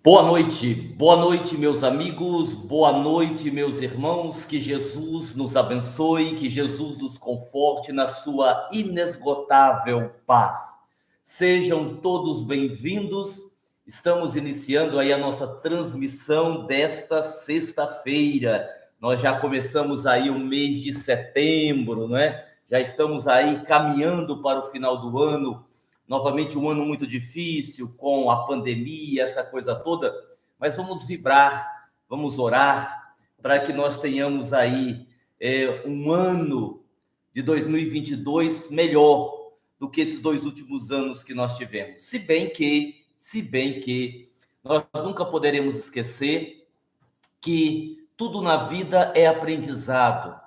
Boa noite, meus amigos, boa noite, meus irmãos. Que Jesus nos abençoe, que Jesus nos conforte na sua inesgotável paz. Sejam todos bem-vindos. Estamos iniciando aí a nossa transmissão desta sexta-feira. Nós já começamos aí o mês de setembro, não é? Já estamos aí caminhando para o final do ano. Novamente um ano muito difícil com a pandemia, essa coisa toda, mas vamos vibrar, vamos orar para que nós tenhamos aí um ano de 2022 melhor do que esses dois últimos anos que nós tivemos. Se bem que nós nunca poderemos esquecer que tudo na vida é aprendizado,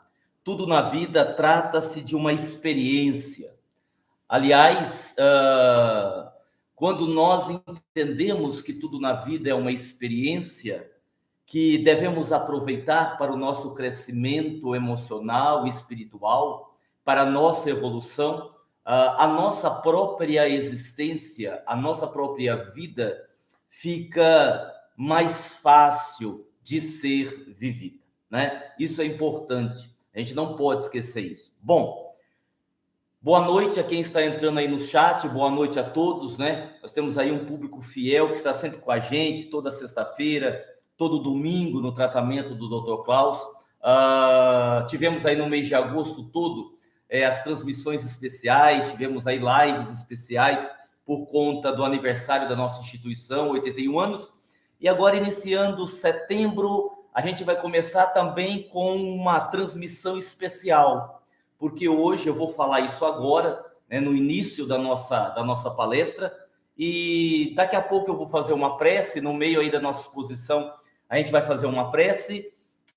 tudo na vida trata-se de uma experiência. Aliás, quando nós entendemos que tudo na vida é uma experiência que devemos aproveitar para o nosso crescimento emocional e espiritual, para a nossa evolução, a nossa própria existência, a nossa própria vida fica mais fácil de ser vivida, né? Isso é importante, a gente não pode esquecer isso. Bom, boa noite a quem está entrando aí no chat, boa noite a todos, né? Nós temos aí um público fiel que está sempre com a gente, toda sexta-feira, todo domingo no tratamento do Dr. Klaus. Tivemos aí no mês de agosto todo as transmissões especiais, tivemos aí lives especiais por conta do aniversário da nossa instituição, 81 anos. E agora, iniciando setembro, a gente vai começar também com uma transmissão especial, porque hoje eu vou falar isso agora, né, no início da nossa palestra, e daqui a pouco eu vou fazer uma prece, no meio aí da nossa exposição, a gente vai fazer uma prece,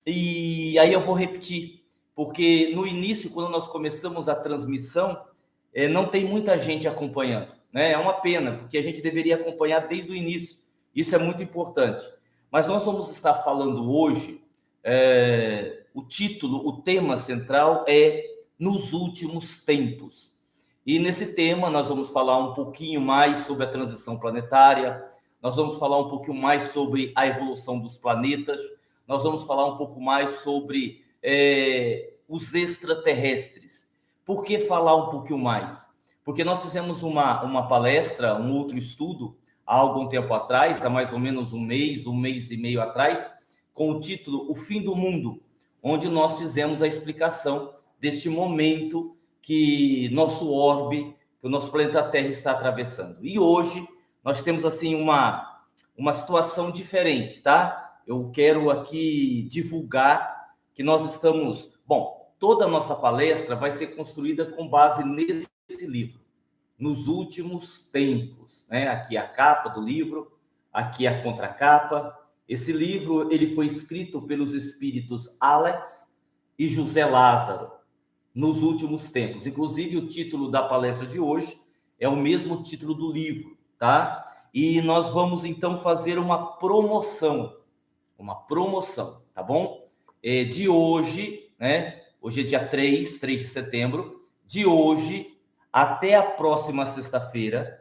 e aí eu vou repetir, porque no início, quando nós começamos a transmissão, não tem muita gente acompanhando, né? É uma pena, porque a gente deveria acompanhar desde o início, isso é muito importante. Mas nós vamos estar falando hoje, o título, o tema central é nos últimos tempos. E nesse tema nós vamos falar um pouquinho mais sobre a transição planetária, nós vamos falar um pouquinho mais sobre a evolução dos planetas, nós vamos falar um pouco mais sobre os extraterrestres. Por que falar um pouquinho mais? Porque nós fizemos uma palestra, um outro estudo, há algum tempo atrás, há mais ou menos um mês e meio atrás, com o título O Fim do Mundo, onde nós fizemos a explicação deste momento que nosso orbe, que o nosso planeta Terra está atravessando. E hoje nós temos assim uma situação diferente, tá? Eu quero aqui divulgar que nós estamos... Bom, toda a nossa palestra vai ser construída com base nesse livro, Nos Últimos Tempos, né? Aqui a capa do livro, aqui a contracapa. Esse livro ele foi escrito pelos espíritos Alex e José Lázaro, nos últimos tempos. Inclusive, o título da palestra de hoje é o mesmo título do livro, tá? E nós vamos, então, fazer uma promoção, tá bom? De hoje, né? Hoje é dia 3 de setembro, de hoje até a próxima sexta-feira,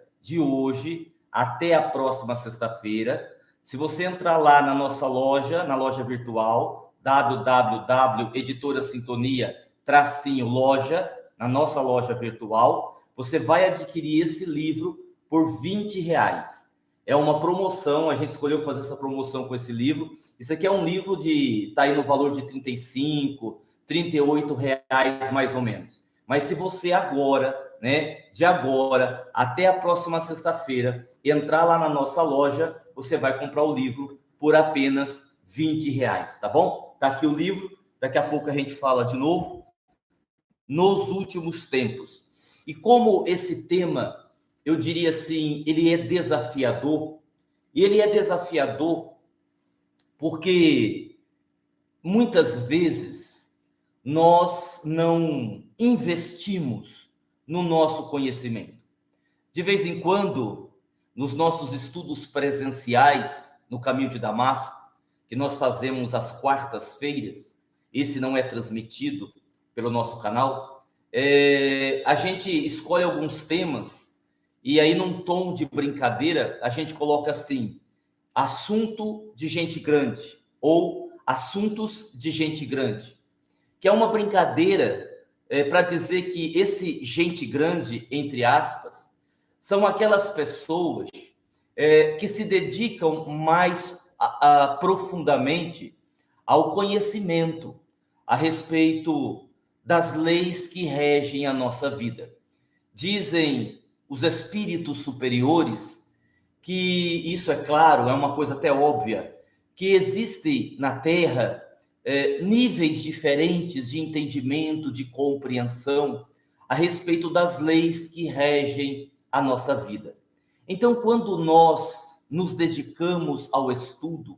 se você entrar lá na nossa loja, na loja virtual, www.editorasintonia-loja, na nossa loja virtual, você vai adquirir esse livro por R$20. É uma promoção, a gente escolheu fazer essa promoção com esse livro. Isso aqui é um livro tá aí no valor de R$35, R$38 mais ou menos. Mas se você agora, né, de agora até a próxima sexta-feira, entrar lá na nossa loja, você vai comprar o livro por apenas R$20, tá bom? Tá aqui o livro, daqui a pouco a gente fala de novo. Nos últimos tempos. E como esse tema, eu diria assim, ele é desafiador, e ele é desafiador porque muitas vezes nós não investimos no nosso conhecimento. De vez em quando, nos nossos estudos presenciais, no Caminho de Damasco, que nós fazemos às quartas-feiras, esse não é transmitido pelo nosso canal, a gente escolhe alguns temas e aí, num tom de brincadeira, a gente coloca assim: Assunto de Gente Grande ou Assuntos de Gente Grande, que é uma brincadeira para dizer que esse gente grande, entre aspas, são aquelas pessoas que se dedicam mais profundamente ao conhecimento a respeito das leis que regem a nossa vida. Dizem os espíritos superiores que isso, é claro, é uma coisa até óbvia, que existe na Terra níveis diferentes de entendimento, de compreensão a respeito das leis que regem a nossa vida. Então, quando nós nos dedicamos ao estudo,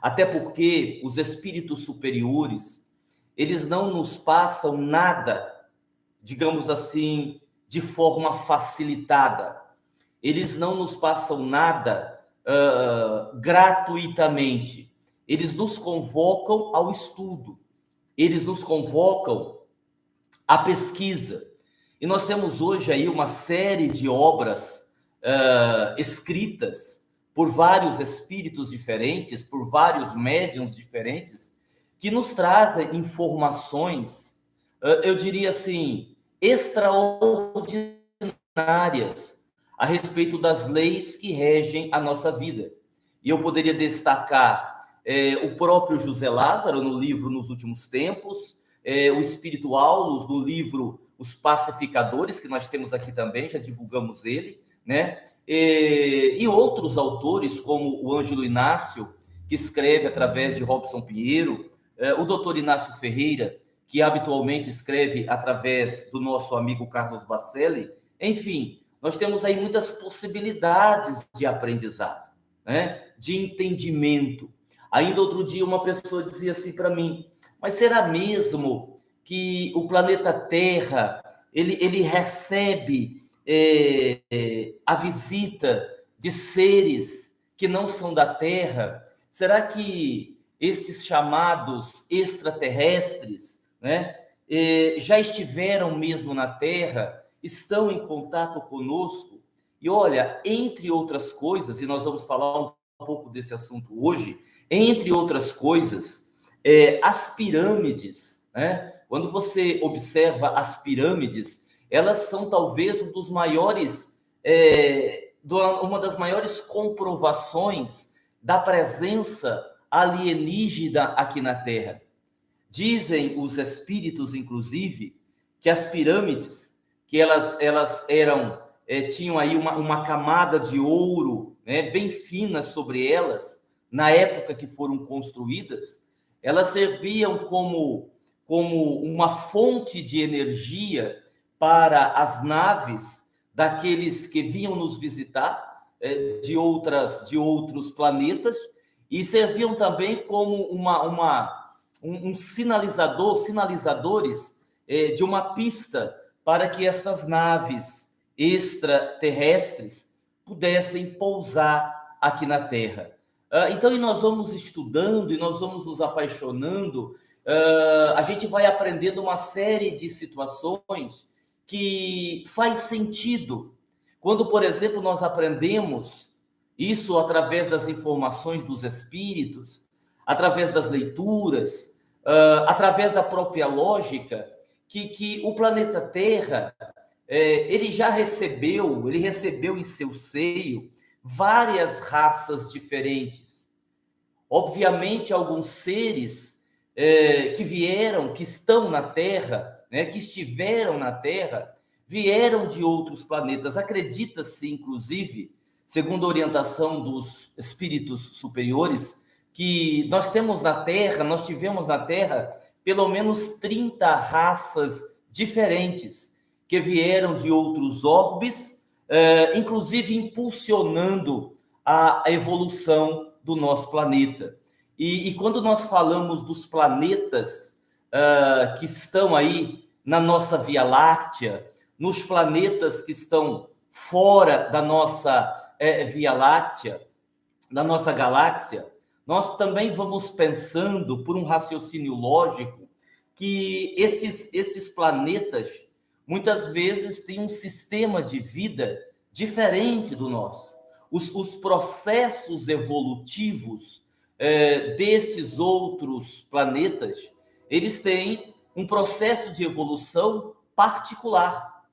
até porque os espíritos superiores, eles não nos passam nada, digamos assim, de forma facilitada. Eles não nos passam nada gratuitamente. Eles nos convocam ao estudo. Eles nos convocam à pesquisa. E nós temos hoje aí uma série de obras escritas por vários espíritos diferentes, por vários médiuns diferentes, que nos trazem informações, eu diria assim, extraordinárias a respeito das leis que regem a nossa vida. E eu poderia destacar o próprio José Lázaro no livro Nos Últimos Tempos, o Espírito Aulus no livro Os Pacificadores, que nós temos aqui também, já divulgamos ele, né? E outros autores, como o Ângelo Inácio, que escreve através de Robson Pinheiro, o doutor Inácio Ferreira, que habitualmente escreve através do nosso amigo Carlos Bacelli. Enfim, nós temos aí muitas possibilidades de aprendizado, né? De entendimento. Ainda outro dia uma pessoa dizia assim para mim, mas será mesmo que o planeta Terra ele recebe a visita de seres que não são da Terra? Será que esses chamados extraterrestres, né, já estiveram mesmo na Terra, estão em contato conosco? E olha, entre outras coisas, e nós vamos falar um pouco desse assunto hoje, entre outras coisas, as pirâmides, né? Quando você observa as pirâmides, elas são talvez um dos maiores, uma das maiores comprovações da presença alienígena aqui na Terra. Dizem os espíritos, inclusive, que as pirâmides, que elas eram, tinham aí uma camada de ouro, né, bem fina sobre elas, na época que foram construídas, elas serviam como uma fonte de energia para as naves daqueles que vinham nos visitar de outros planetas, e serviam também como um sinalizadores de uma pista para que estas naves extraterrestres pudessem pousar aqui na Terra. Então, e nós vamos estudando, e nós vamos nos apaixonando, a gente vai aprendendo uma série de situações que faz sentido. Quando, por exemplo, nós aprendemos isso através das informações dos espíritos, através das leituras, através da própria lógica, que o planeta Terra, ele recebeu em seu seio várias raças diferentes. Obviamente, alguns seres que estão na Terra, né, que estiveram na Terra, vieram de outros planetas. Acredita-se, inclusive, segundo a orientação dos espíritos superiores, que nós tivemos na Terra pelo menos 30 raças diferentes que vieram de outros orbes, inclusive impulsionando a evolução do nosso planeta. E quando nós falamos dos planetas que estão aí na nossa Via Láctea, nos planetas que estão fora da nossa Via Láctea, da nossa galáxia, nós também vamos pensando, por um raciocínio lógico, que esses planetas muitas vezes têm um sistema de vida diferente do nosso. os processos evolutivos destes outros planetas, eles têm um processo de evolução particular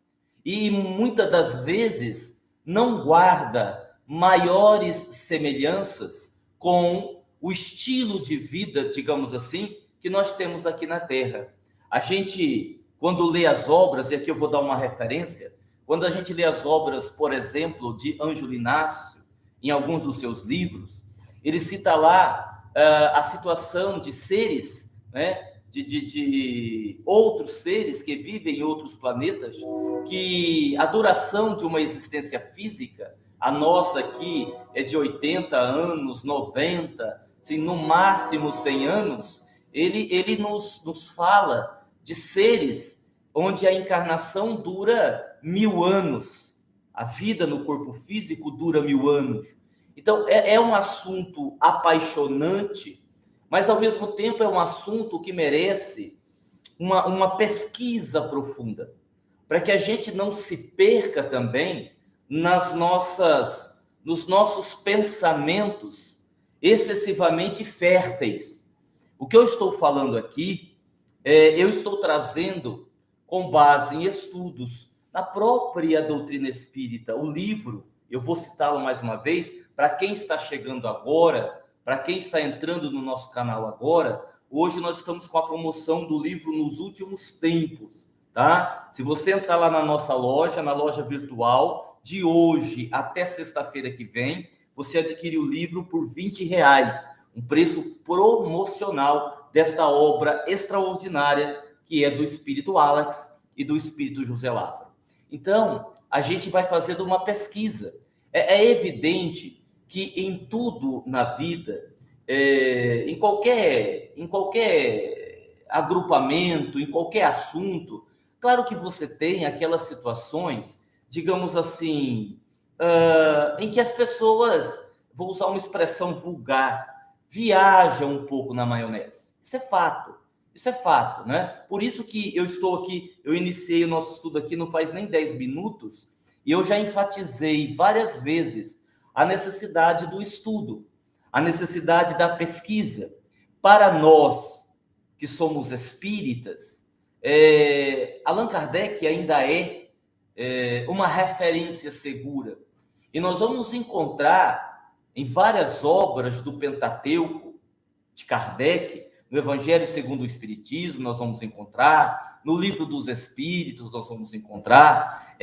e muitas das vezes não guarda maiores semelhanças com o estilo de vida, digamos assim, que nós temos aqui na Terra. A gente, quando lê as obras, e aqui eu vou dar uma referência, quando a gente lê as obras, por exemplo, de Ângelo Inácio, em alguns dos seus livros, ele cita lá a situação de seres, né, de outros seres que vivem em outros planetas, que a duração de uma existência física, a nossa aqui é de 80 anos, 90, assim, no máximo 100 anos, ele nos fala de seres onde a encarnação dura 1000 anos, a vida no corpo físico dura 1000 anos. Então, é um assunto apaixonante, mas, ao mesmo tempo, é um assunto que merece uma pesquisa profunda, para que a gente não se perca também nos nossos pensamentos excessivamente férteis. O que eu estou falando aqui, eu estou trazendo com base em estudos na própria doutrina espírita. O livro, eu vou citá-lo mais uma vez, para quem está chegando agora, para quem está entrando no nosso canal agora, hoje nós estamos com a promoção do livro Nos Últimos Tempos, tá? Se você entrar lá na nossa loja, na loja virtual, de hoje até sexta-feira que vem, você adquire o livro por R$20, um preço promocional desta obra extraordinária que é do Espírito Alex e do Espírito José Lázaro. Então, a gente vai fazendo uma pesquisa. É evidente que em tudo na vida, em qualquer agrupamento, em qualquer assunto, claro que você tem aquelas situações, digamos assim, em que as pessoas, vou usar uma expressão vulgar, viajam um pouco na maionese. Isso é fato, né? Por isso que eu estou aqui, eu iniciei o nosso estudo aqui não faz nem 10 minutos, e eu já enfatizei várias vezes a necessidade do estudo, a necessidade da pesquisa. Para nós que somos espíritas, Allan Kardec ainda é uma referência segura. E nós vamos encontrar em várias obras do Pentateuco de Kardec, no Evangelho segundo o Espiritismo, nós vamos encontrar, no Livro dos Espíritos, nós vamos encontrar,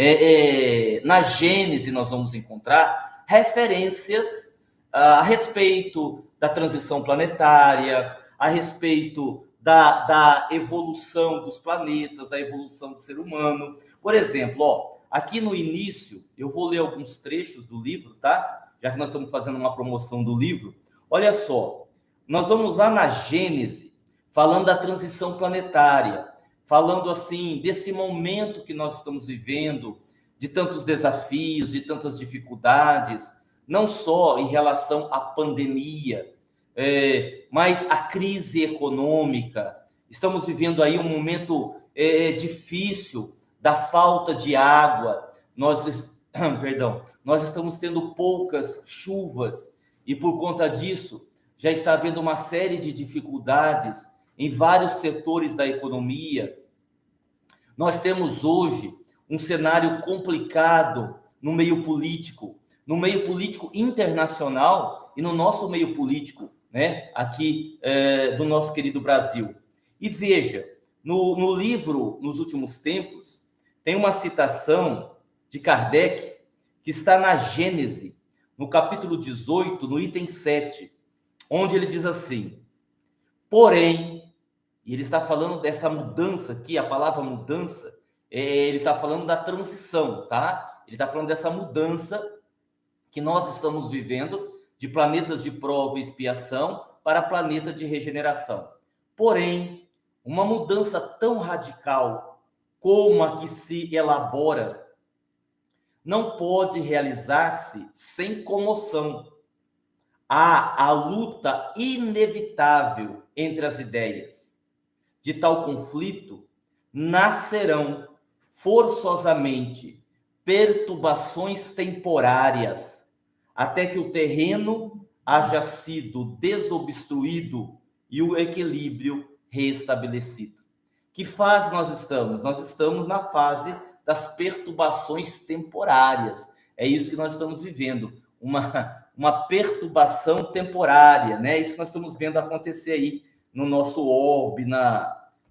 na Gênese, nós vamos encontrar referências a respeito da transição planetária, a respeito da evolução dos planetas, da evolução do ser humano. Por exemplo, aqui no início, eu vou ler alguns trechos do livro, tá? Já que nós estamos fazendo uma promoção do livro. Olha só, nós vamos lá na Gênese, falando da transição planetária, falando assim, desse momento que nós estamos vivendo, de tantos desafios, de tantas dificuldades, não só em relação à pandemia, mas a crise econômica. Estamos vivendo aí um momento difícil da falta de água. Nós estamos tendo poucas chuvas e, por conta disso, já está havendo uma série de dificuldades em vários setores da economia. Nós temos hoje um cenário complicado no meio político internacional e no nosso meio político, né, aqui do nosso querido Brasil. E veja, no livro Nos Últimos Tempos, tem uma citação de Kardec que está na Gênese, no capítulo 18, no item 7, onde ele diz assim: porém, e ele está falando dessa mudança aqui, a palavra mudança, ele está falando da transição, tá? Ele está falando dessa mudança que nós estamos vivendo de planetas de prova e expiação para planeta de regeneração. Porém, uma mudança tão radical como a que se elabora não pode realizar-se sem comoção. Há a luta inevitável entre as ideias. De tal conflito nascerão forçosamente perturbações temporárias, até que o terreno haja sido desobstruído e o equilíbrio restabelecido. Que fase nós estamos? Nós estamos na fase das perturbações temporárias. É isso que nós estamos vivendo, uma perturbação temporária, né? É isso que nós estamos vendo acontecer aí no nosso orbe,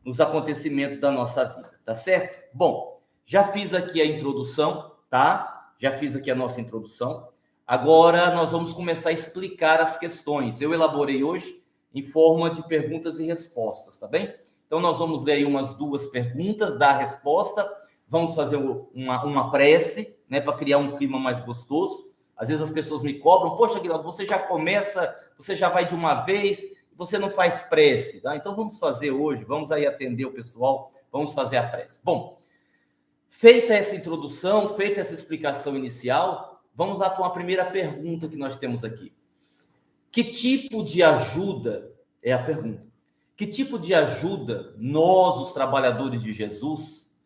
nos acontecimentos da nossa vida, tá certo? Bom, já fiz aqui a introdução, tá? Já fiz aqui a nossa introdução. Agora nós vamos começar a explicar as questões. Eu elaborei hoje em forma de perguntas e respostas, tá bem? Então nós vamos ler aí umas 2 perguntas, dar a resposta, vamos fazer uma prece, né, para criar um clima mais gostoso. Às vezes as pessoas me cobram, poxa, Aguinaldo, você já começa, você já vai de uma vez, você não faz prece, tá? Então vamos fazer hoje, vamos aí atender o pessoal, vamos fazer a prece. Bom, feita essa introdução, feita essa explicação inicial, vamos lá para uma primeira pergunta que nós temos aqui. Que tipo de ajuda, é a pergunta, que tipo de ajuda nós, os trabalhadores de Jesus,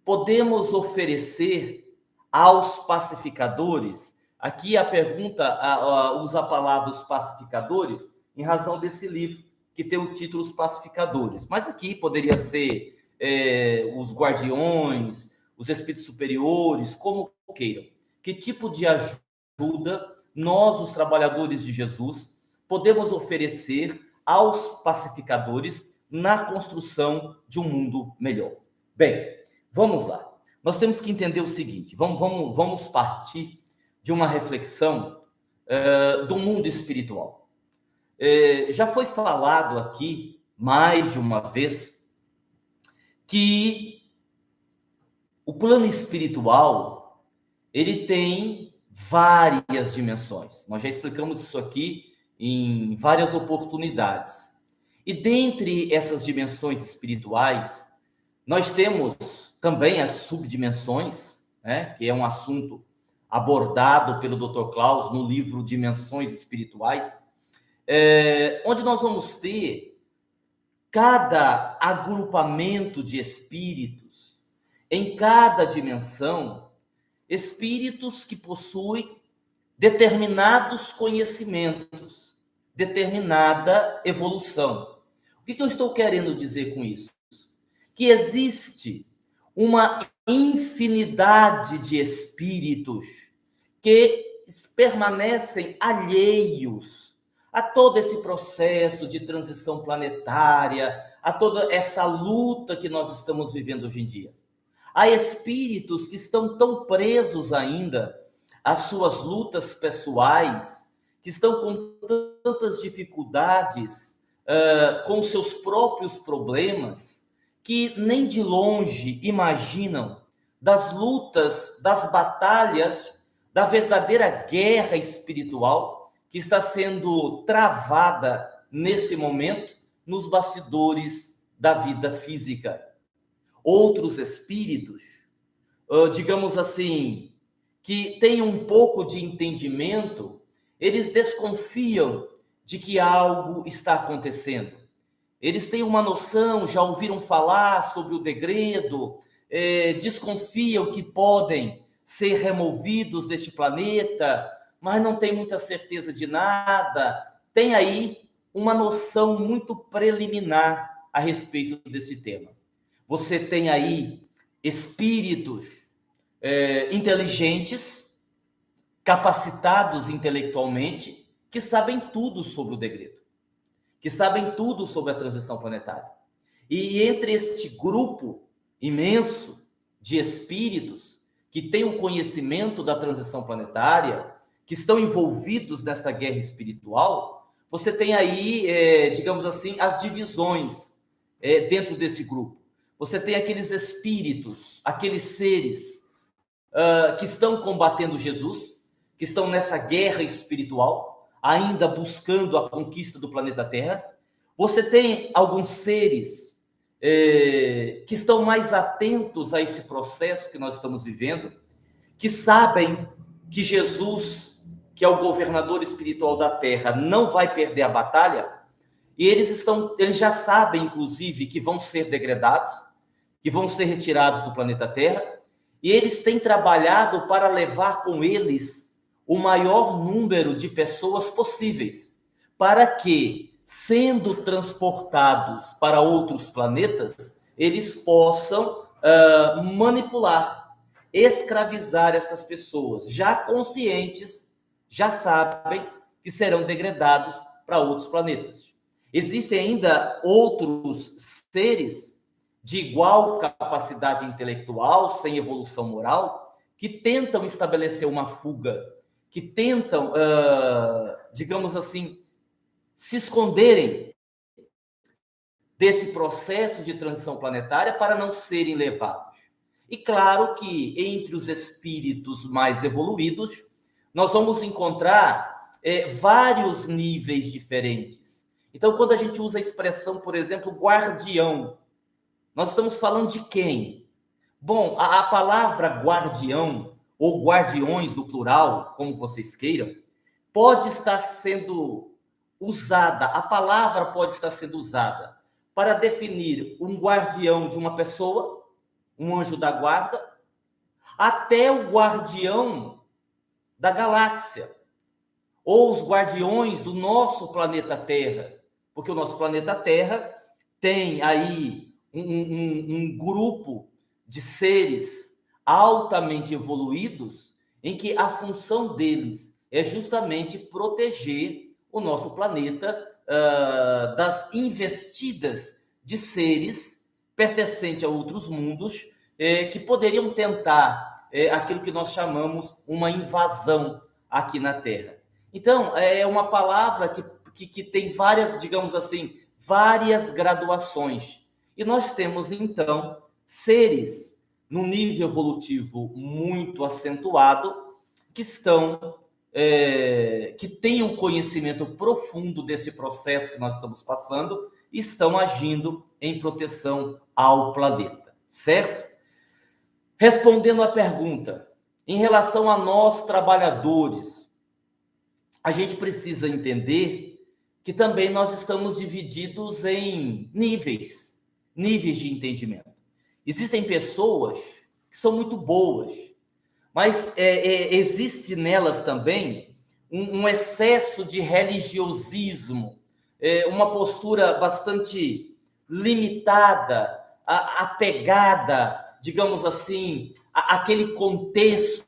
podemos oferecer aos pacificadores? Aqui a pergunta usa a palavra os pacificadores em razão desse livro que tem o título Os Pacificadores. Mas aqui poderia ser os guardiões, os espíritos superiores, como queiram. Que tipo de ajuda nós, os trabalhadores de Jesus, podemos oferecer aos pacificadores na construção de um mundo melhor? Bem, vamos lá. Nós temos que entender o seguinte, vamos partir de uma reflexão do mundo espiritual. Já foi falado aqui, mais de uma vez, que o plano espiritual, ele tem várias dimensões. Nós já explicamos isso aqui em várias oportunidades. E dentre essas dimensões espirituais, nós temos também as subdimensões, né, que é um assunto abordado pelo Dr. Klaus no livro Dimensões Espirituais, onde nós vamos ter cada agrupamento de espíritos, em cada dimensão, espíritos que possuem determinados conhecimentos, determinada evolução. O que eu estou querendo dizer com isso? Que existe uma infinidade de espíritos que permanecem alheios a todo esse processo de transição planetária, a toda essa luta que nós estamos vivendo hoje em dia. Há espíritos que estão tão presos ainda às suas lutas pessoais, que estão com tantas dificuldades com seus próprios problemas, que nem de longe imaginam das lutas, das batalhas, da verdadeira guerra espiritual que está sendo travada nesse momento nos bastidores da vida física. Outros espíritos, digamos assim, que têm um pouco de entendimento, eles desconfiam de que algo está acontecendo. Eles têm uma noção, já ouviram falar sobre o degredo, desconfiam que podem ser removidos deste planeta, mas não tem muita certeza de nada. Tem aí uma noção muito preliminar a respeito desse tema. Você tem aí espíritos inteligentes, capacitados intelectualmente, que sabem tudo sobre o degredo, que sabem tudo sobre a transição planetária. E entre este grupo imenso de espíritos que têm o conhecimento da transição planetária, que estão envolvidos nesta guerra espiritual, você tem aí, digamos assim, as divisões dentro desse grupo. Você tem aqueles espíritos, aqueles seres que estão combatendo Jesus, que estão nessa guerra espiritual, ainda buscando a conquista do planeta Terra. Você tem alguns seres que estão mais atentos a esse processo que nós estamos vivendo, que sabem que Jesus, que é o governador espiritual da Terra, não vai perder a batalha, e eles já sabem, inclusive, que vão ser degradados, que vão ser retirados do planeta Terra, e eles têm trabalhado para levar com eles o maior número de pessoas possíveis, para que, sendo transportados para outros planetas, eles possam manipular, escravizar essas pessoas, já conscientes, já sabem que serão degradados para outros planetas. Existem ainda outros seres de igual capacidade intelectual, sem evolução moral, que tentam estabelecer uma fuga, que tentam, digamos assim, se esconderem desse processo de transição planetária para não serem levados. E claro que entre os espíritos mais evoluídos, nós vamos encontrar vários níveis diferentes. Então, quando a gente usa a expressão, por exemplo, guardião, nós estamos falando de quem? Bom, a palavra guardião, ou guardiões no plural, como vocês queiram, pode estar sendo usada, a palavra pode estar sendo usada para definir um guardião de uma pessoa, um anjo da guarda, até o guardião da galáxia, ou os guardiões do nosso planeta Terra, porque o nosso planeta Terra tem aí um grupo de seres altamente evoluídos, em que a função deles é justamente proteger o nosso planeta das investidas de seres pertencentes a outros mundos que poderiam tentar aquilo que nós chamamos uma invasão aqui na Terra. Então, é uma palavra que tem várias, digamos assim, várias graduações. E nós temos, então, seres num nível evolutivo muito acentuado, que estão, que têm um conhecimento profundo desse processo que nós estamos passando e estão agindo em proteção ao planeta, certo? Respondendo à pergunta, em relação a nós trabalhadores, a gente precisa entender que também nós estamos divididos em níveis de entendimento. Existem pessoas que são muito boas, mas existe nelas também um excesso de religiosismo, uma postura bastante limitada, apegada, digamos assim, àquele contexto,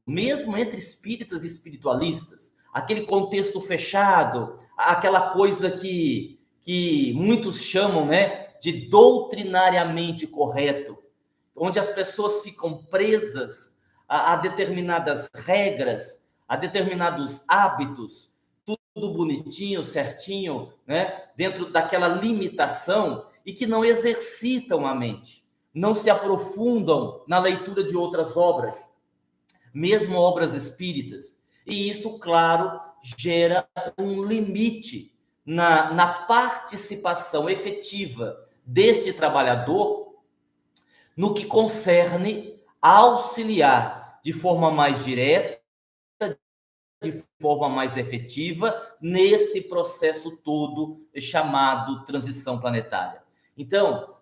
mesmo entre espíritas e espiritualistas, aquele contexto fechado, aquela coisa que muitos chamam, né, de doutrinariamente correto, onde as pessoas ficam presas a determinadas regras, a determinados hábitos, tudo bonitinho, certinho, né, dentro daquela limitação, e que não exercitam a mente, não se aprofundam na leitura de outras obras, mesmo obras espíritas. E isso, claro, gera um limite na participação efetiva deste trabalhador no que concerne auxiliar de forma mais direta, de forma mais efetiva, nesse processo todo chamado transição planetária. Então,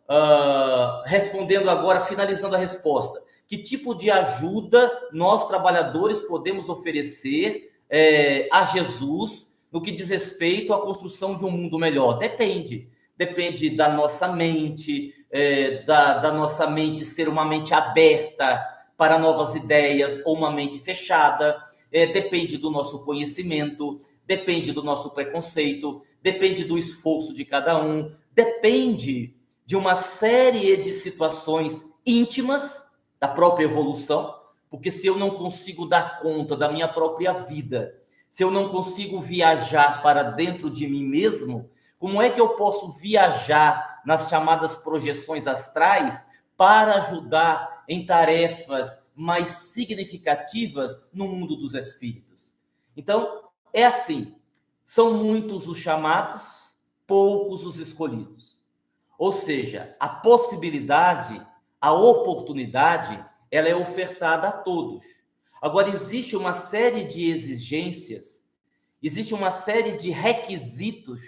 respondendo agora, finalizando a resposta, que tipo de ajuda nós, trabalhadores, podemos oferecer a Jesus no que diz respeito à construção de um mundo melhor? Depende da nossa mente, da nossa mente ser uma mente aberta para novas ideias ou uma mente fechada, depende do nosso conhecimento, depende do nosso preconceito, depende do esforço de cada um, depende de uma série de situações íntimas da própria evolução, porque se eu não consigo dar conta da minha própria vida, se eu não consigo viajar para dentro de mim mesmo, como é que eu posso viajar nas chamadas projeções astrais para ajudar em tarefas mais significativas no mundo dos espíritos? Então, é assim, são muitos os chamados, poucos os escolhidos. Ou seja, a possibilidade, a oportunidade, ela é ofertada a todos. Agora, existe uma série de exigências, existe uma série de requisitos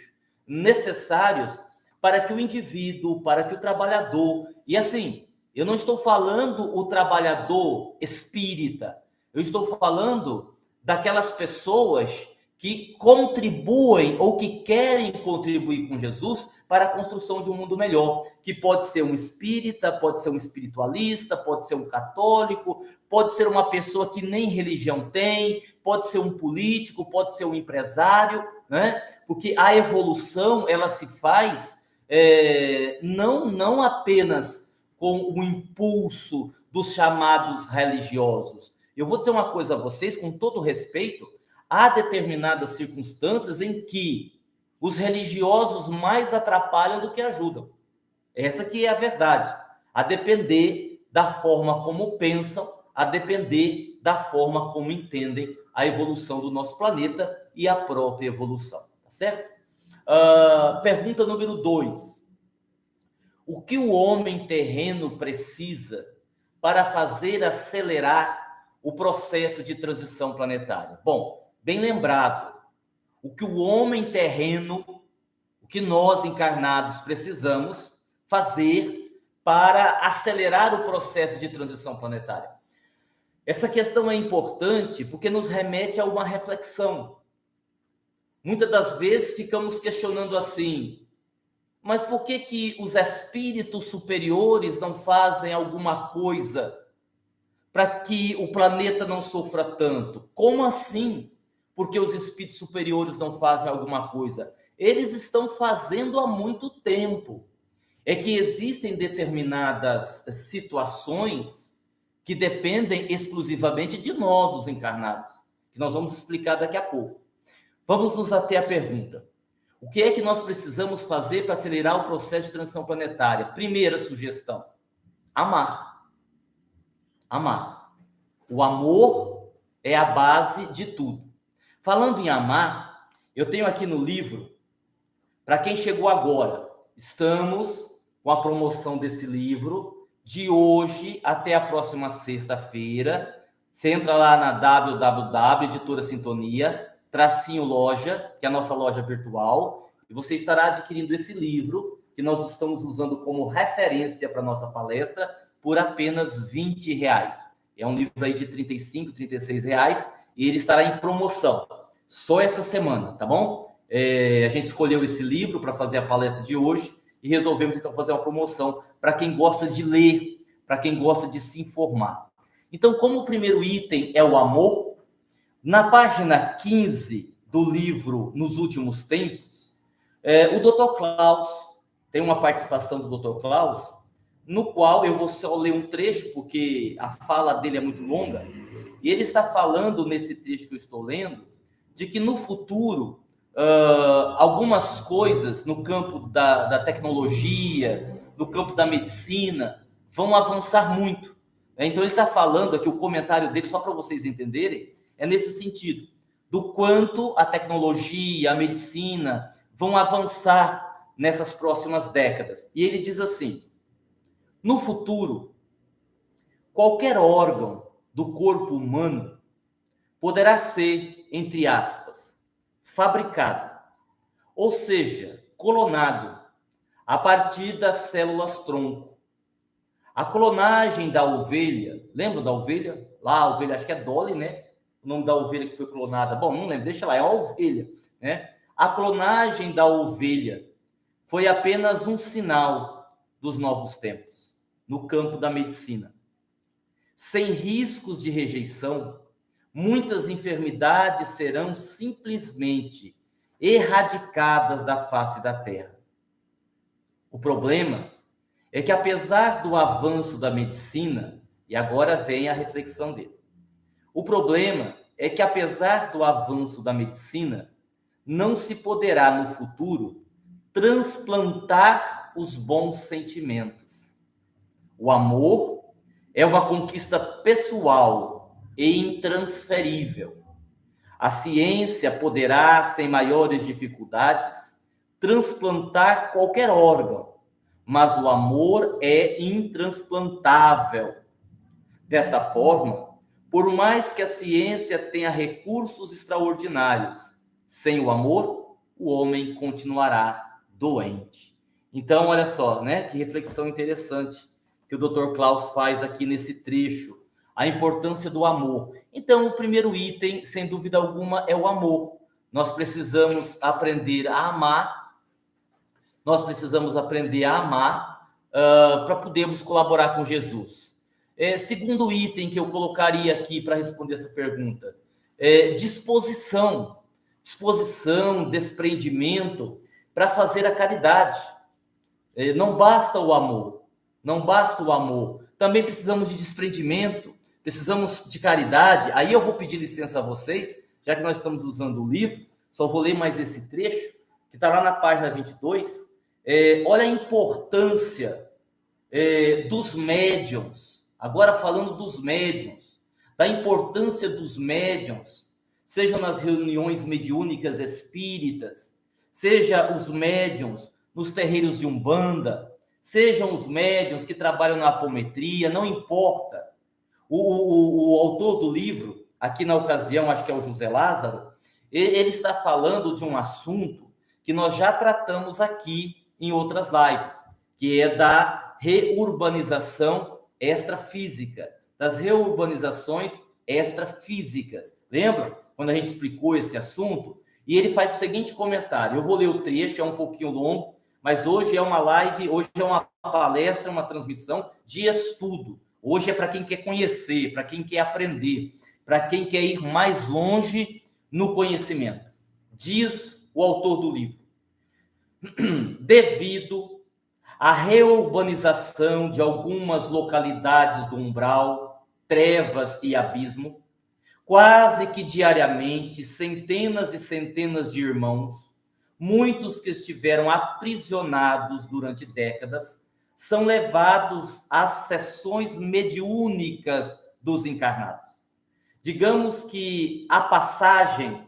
necessários para que o indivíduo, para que o trabalhador, e assim, eu não estou falando o trabalhador espírita, eu estou falando daquelas pessoas que contribuem ou que querem contribuir com Jesus para a construção de um mundo melhor, que pode ser um espírita, pode ser um espiritualista, pode ser um católico, pode ser uma pessoa que nem religião tem, pode ser um político, pode ser um empresário, né? Porque a evolução, ela se faz não apenas com o impulso dos chamados religiosos. Eu vou dizer uma coisa a vocês, com todo respeito, há determinadas circunstâncias em que os religiosos mais atrapalham do que ajudam. Essa que é a verdade. A depender da forma como pensam, a depender da forma como entendem a evolução do nosso planeta e a própria evolução. Tá certo? Pergunta número 2. O que o homem terreno precisa para fazer acelerar o processo de transição planetária? Bom, bem lembrado, o que o homem terreno, o que nós encarnados precisamos fazer para acelerar o processo de transição planetária. Essa questão é importante porque nos remete a uma reflexão. Muitas das vezes ficamos questionando assim, mas por que os espíritos superiores não fazem alguma coisa para que o planeta não sofra tanto? Como assim? Porque os espíritos superiores não fazem alguma coisa? Eles estão fazendo há muito tempo. É que existem determinadas situações que dependem exclusivamente de nós, os encarnados, que nós vamos explicar daqui a pouco. Vamos nos ater à pergunta. O que é que nós precisamos fazer para acelerar o processo de transição planetária? Primeira sugestão: amar. Amar. O amor é a base de tudo. Falando em amar, eu tenho aqui no livro, para quem chegou agora, estamos com a promoção desse livro, de hoje até a próxima sexta-feira. Você entra lá na www, Editora Sintonia, _loja, que é a nossa loja virtual, e você estará adquirindo esse livro, que nós estamos usando como referência para a nossa palestra, por apenas R$20. É um livro aí de R$35, R$36, e ele estará em promoção, só essa semana, tá bom? A gente escolheu esse livro para fazer a palestra de hoje, e resolvemos então fazer uma promoção para quem gosta de ler, para quem gosta de se informar. Então, como o primeiro item é o amor, na página 15 do livro Nos Últimos Tempos, o Dr. Klaus, tem uma participação do Dr. Klaus, no qual eu vou só ler um trecho, porque a fala dele é muito longa, e ele está falando nesse trecho que eu estou lendo, de que no futuro, algumas coisas no campo da tecnologia, no campo da medicina, vão avançar muito. Então ele está falando aqui, o comentário dele, só para vocês entenderem, é nesse sentido, do quanto a tecnologia, a medicina vão avançar nessas próximas décadas. E ele diz assim: no futuro, qualquer órgão do corpo humano poderá ser, entre aspas, fabricado, ou seja, clonado, a partir das células-tronco. A clonagem da ovelha, lembra da ovelha? Lá a ovelha, acho que é Dolly, né? O nome da ovelha que foi clonada. Bom, não lembro, deixa lá, é uma ovelha, né? A clonagem da ovelha foi apenas um sinal dos novos tempos, no campo da medicina. Sem riscos de rejeição, muitas enfermidades serão simplesmente erradicadas da face da Terra. O problema é que, apesar do avanço da medicina, e agora vem a reflexão dele, o problema é que, apesar do avanço da medicina, não se poderá, no futuro, transplantar os bons sentimentos. O amor é uma conquista pessoal e intransferível. A ciência poderá, sem maiores dificuldades, transplantar qualquer órgão, mas o amor é intransplantável. Desta forma, por mais que a ciência tenha recursos extraordinários, sem o amor, o homem continuará doente. Então, olha só, né? Que reflexão interessante que o Dr. Klaus faz aqui nesse trecho. a importância do amor. Então, o primeiro item, sem dúvida alguma, é o amor. Nós precisamos aprender a amar, para podermos colaborar com Jesus. Segundo item que eu colocaria aqui para responder essa pergunta, disposição, desprendimento para fazer a caridade. Não basta o amor, também precisamos de desprendimento, precisamos de caridade. Aí eu vou pedir licença a vocês, já que nós estamos usando o livro, só vou ler mais esse trecho, que está lá na página 22. Olha a importância dos médiuns, agora falando dos médiuns, da importância dos médiuns, sejam nas reuniões mediúnicas espíritas, seja os médiuns nos terreiros de Umbanda, sejam os médiuns que trabalham na apometria, não importa. O autor do livro, aqui na ocasião, acho que é o José Lázaro, ele está falando de um assunto que nós já tratamos aqui em outras lives, que é da reurbanização extrafísica, das reurbanizações extrafísicas. Lembra quando a gente explicou esse assunto? E ele faz o seguinte comentário, eu vou ler o trecho, é um pouquinho longo, mas hoje é uma live, hoje é uma palestra, uma transmissão de estudo. Hoje é para quem quer conhecer, para quem quer aprender, para quem quer ir mais longe no conhecimento. Diz o autor do livro: devido à reurbanização de algumas localidades do umbral, trevas e abismo, quase que diariamente, centenas e centenas de irmãos, muitos que estiveram aprisionados durante décadas, são levados às sessões mediúnicas dos encarnados. Digamos que a passagem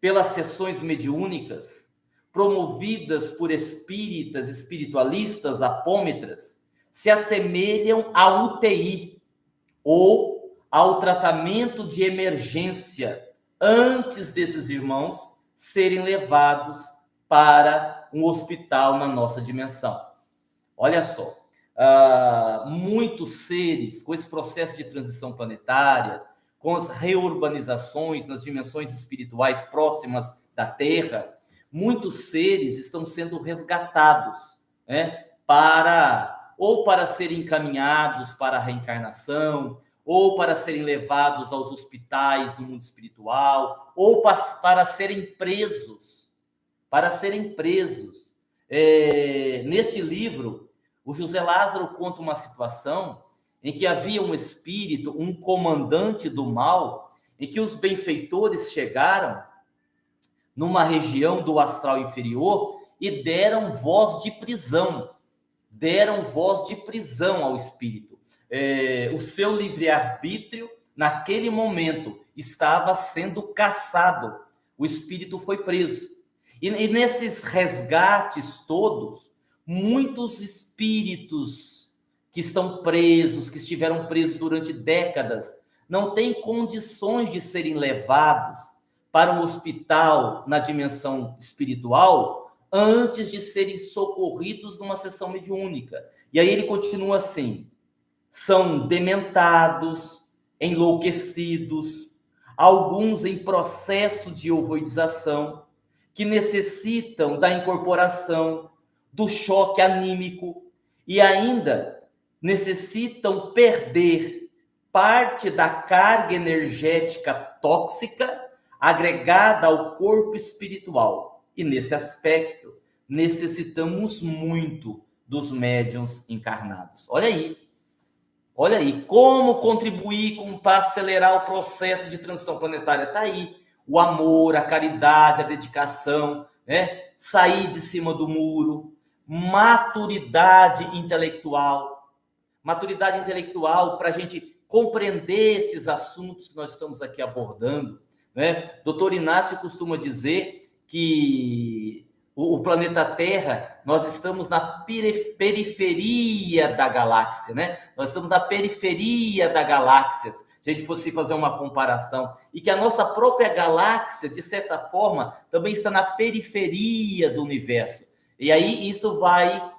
pelas sessões mediúnicas, promovidas por espíritas, espiritualistas, apômetras, se assemelham à UTI, ou ao tratamento de emergência, antes desses irmãos serem levados para um hospital na nossa dimensão. Olha só, muitos seres com esse processo de transição planetária, com as reurbanizações nas dimensões espirituais próximas da Terra, muitos seres estão sendo resgatados, né, para serem encaminhados para a reencarnação, ou para serem levados aos hospitais do mundo espiritual, ou para serem presos. Neste livro, o José Lázaro conta uma situação em que havia um espírito, um comandante do mal, em que os benfeitores chegaram numa região do astral inferior e deram voz de prisão ao espírito. O seu livre-arbítrio, naquele momento, estava sendo cassado. O espírito foi preso. E nesses resgates todos, muitos espíritos que estão presos, que estiveram presos durante décadas, não têm condições de serem levados para um hospital na dimensão espiritual antes de serem socorridos numa sessão mediúnica. E aí ele continua assim: são dementados, enlouquecidos, alguns em processo de ovoidização, que necessitam da incorporação, do choque anímico e ainda necessitam perder parte da carga energética tóxica agregada ao corpo espiritual. E nesse aspecto, necessitamos muito dos médiuns encarnados. Olha aí, como contribuir para acelerar o processo de transição planetária. Está aí o amor, a caridade, a dedicação, né? Sair de cima do muro, maturidade intelectual para a gente compreender esses assuntos que nós estamos aqui abordando, né? Doutor Inácio costuma dizer que o planeta Terra, nós estamos na periferia da galáxia, né? Nós estamos na periferia da galáxia, se a gente fosse fazer uma comparação, e que a nossa própria galáxia, de certa forma, também está na periferia do universo. E aí isso vai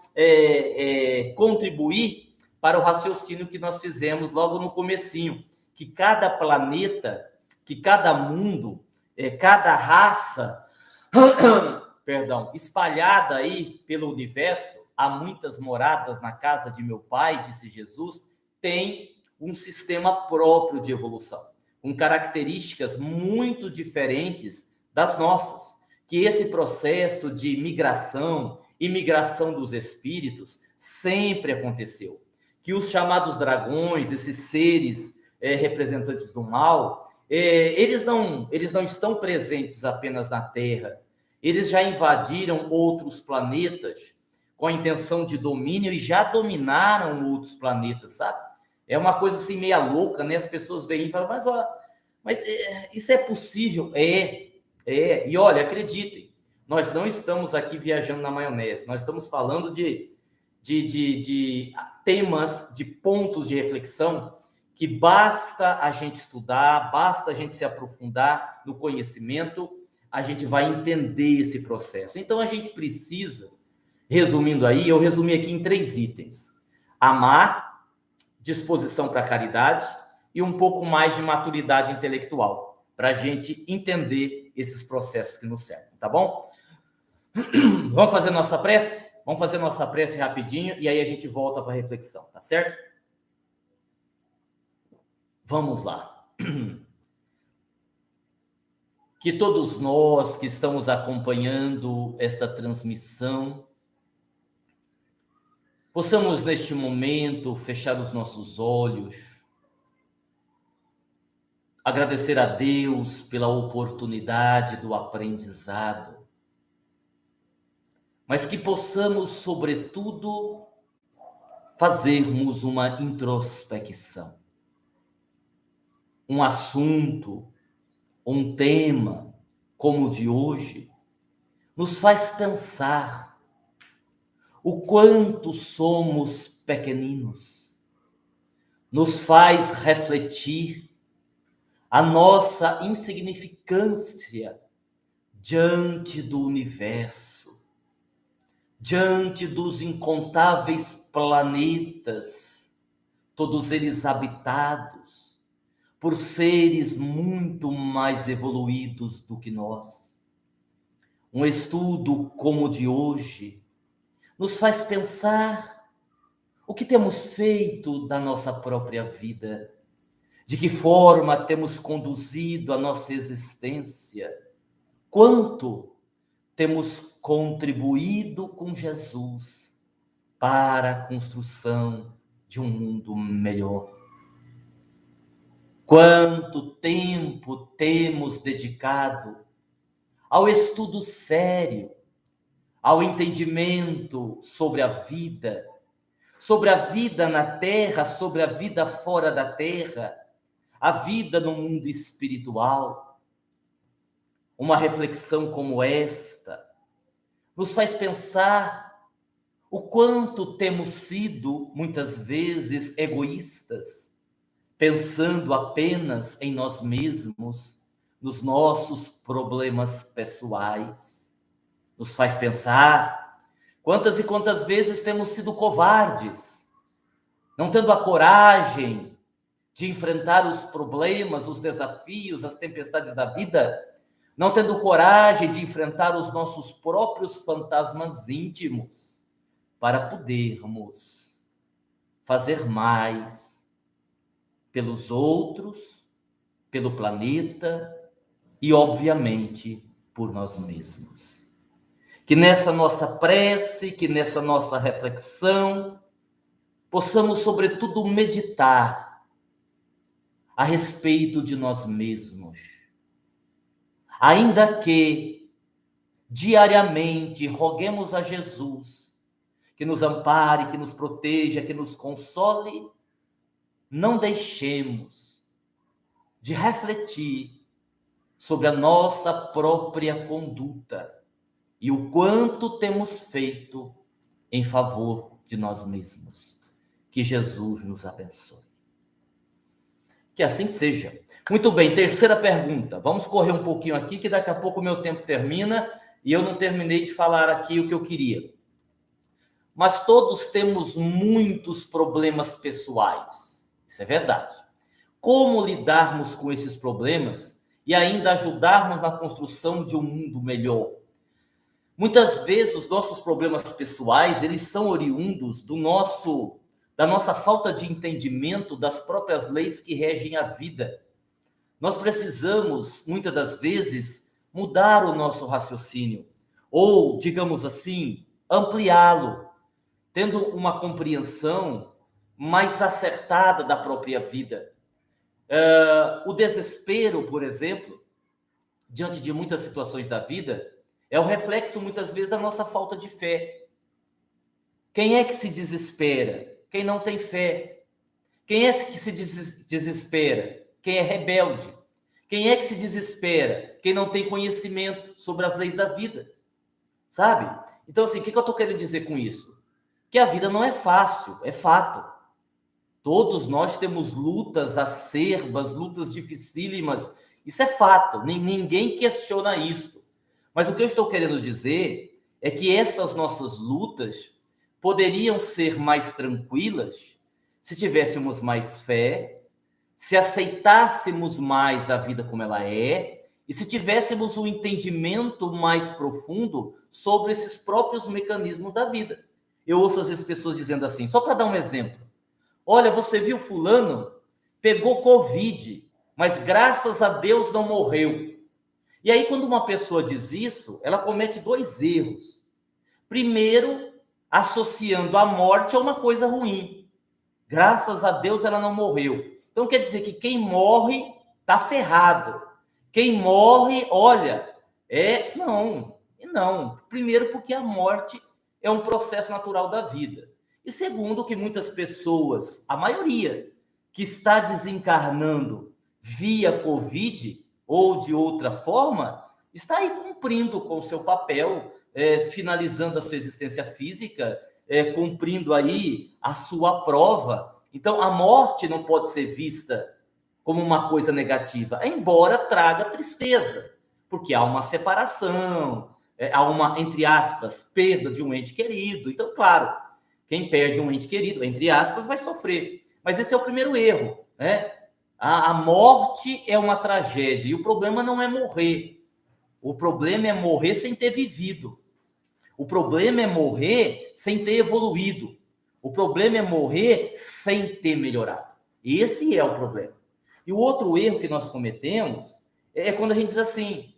contribuir para o raciocínio que nós fizemos logo no comecinho, que cada planeta, que cada mundo, cada raça, perdão, espalhada aí pelo universo, há muitas moradas na casa de meu pai, disse Jesus, tem um sistema próprio de evolução, com características muito diferentes das nossas, que esse processo de migração e migração dos espíritos sempre aconteceu, que os chamados dragões, esses seres representantes do mal, eles não estão presentes apenas na Terra, eles já invadiram outros planetas com a intenção de domínio e já dominaram outros planetas, sabe? É uma coisa assim meia louca, né? As pessoas veem e falam, mas isso é possível? E olha, acreditem, nós não estamos aqui viajando na maionese, nós estamos falando de temas, de pontos de reflexão que basta a gente estudar, basta a gente se aprofundar no conhecimento, a gente vai entender esse processo. Então, a gente precisa, resumindo aí, eu resumi aqui em 3 itens. Amar, disposição para a caridade e um pouco mais de maturidade intelectual, para a gente entender esses processos que nos servem, tá bom? Vamos fazer nossa prece? Vamos fazer nossa prece rapidinho e aí a gente volta para a reflexão, tá certo? Vamos lá. Que todos nós que estamos acompanhando esta transmissão possamos neste momento fechar os nossos olhos, agradecer a Deus pela oportunidade do aprendizado, mas que possamos, sobretudo, fazermos uma introspecção. Um assunto, um tema como o de hoje, nos faz pensar o quanto somos pequeninos, nos faz refletir a nossa insignificância diante do universo, diante dos incontáveis planetas, todos eles habitados por seres muito mais evoluídos do que nós. Um estudo como o de hoje nos faz pensar o que temos feito da nossa própria vida, de que forma temos conduzido a nossa existência, quanto temos contribuído com Jesus para a construção de um mundo melhor. Quanto tempo temos dedicado ao estudo sério, ao entendimento sobre a vida na Terra, sobre a vida fora da Terra, a vida no mundo espiritual. Uma reflexão como esta nos faz pensar o quanto temos sido, muitas vezes, egoístas, pensando apenas em nós mesmos, nos nossos problemas pessoais. Nos faz pensar quantas e quantas vezes temos sido covardes, não tendo a coragem de enfrentar os problemas, os desafios, as tempestades da vida, não tendo coragem de enfrentar os nossos próprios fantasmas íntimos, para podermos fazer mais pelos outros, pelo planeta e, obviamente, por nós mesmos. Que nessa nossa prece, que nessa nossa reflexão, possamos, sobretudo, meditar a respeito de nós mesmos. Ainda que diariamente roguemos a Jesus que nos ampare, que nos proteja, que nos console, não deixemos de refletir sobre a nossa própria conduta e o quanto temos feito em favor de nós mesmos. Que Jesus nos abençoe. Que assim seja. Muito bem, terceira pergunta. Vamos correr um pouquinho aqui, que daqui a pouco o meu tempo termina e eu não terminei de falar aqui o que eu queria. mas todos temos muitos problemas pessoais. Isso é verdade. Como lidarmos com esses problemas e ainda ajudarmos na construção de um mundo melhor? Muitas vezes os nossos problemas pessoais, eles são oriundos da nossa falta de entendimento das próprias leis que regem a vida. Nós precisamos, muitas das vezes, mudar o nosso raciocínio, ou, digamos assim, ampliá-lo, tendo uma compreensão mais acertada da própria vida. O desespero, por exemplo, diante de muitas situações da vida, é o reflexo, muitas vezes, da nossa falta de fé. Quem é que se desespera? Quem não tem fé. Quem é que se desespera? Quem é rebelde. Quem é que se desespera? Quem não tem conhecimento sobre as leis da vida. Sabe? Então, assim, o que eu estou querendo dizer com isso? Que a vida não é fácil, é fato. Todos nós temos lutas acerbas, lutas dificílimas. Isso é fato, ninguém questiona isso. Mas o que eu estou querendo dizer é que estas nossas lutas poderiam ser mais tranquilas se tivéssemos mais fé, se aceitássemos mais a vida como ela é e se tivéssemos um entendimento mais profundo sobre esses próprios mecanismos da vida. Eu ouço às vezes pessoas dizendo assim, só para dar um exemplo. Olha, você viu fulano? Pegou Covid, mas graças a Deus não morreu. E aí, quando uma pessoa diz isso, ela comete dois erros. Primeiro, associando a morte a uma coisa ruim. Graças a Deus ela não morreu. Então, quer dizer que quem morre está ferrado. Quem morre, olha, não. Primeiro, porque a morte é um processo natural da vida. E segundo, que muitas pessoas, a maioria, que está desencarnando via Covid ou de outra forma, está aí cumprindo com o seu papel, finalizando a sua existência física, cumprindo aí a sua prova. Então, a morte não pode ser vista como uma coisa negativa, embora traga tristeza, porque há uma separação, há uma, entre aspas, perda de um ente querido. Então, claro, quem perde um ente querido, entre aspas, vai sofrer. Mas esse é o primeiro erro, né? A morte é uma tragédia e o problema não é morrer. O problema é morrer sem ter vivido. O problema é morrer sem ter evoluído. O problema é morrer sem ter melhorado. Esse é o problema. E o outro erro que nós cometemos é quando a gente diz assim,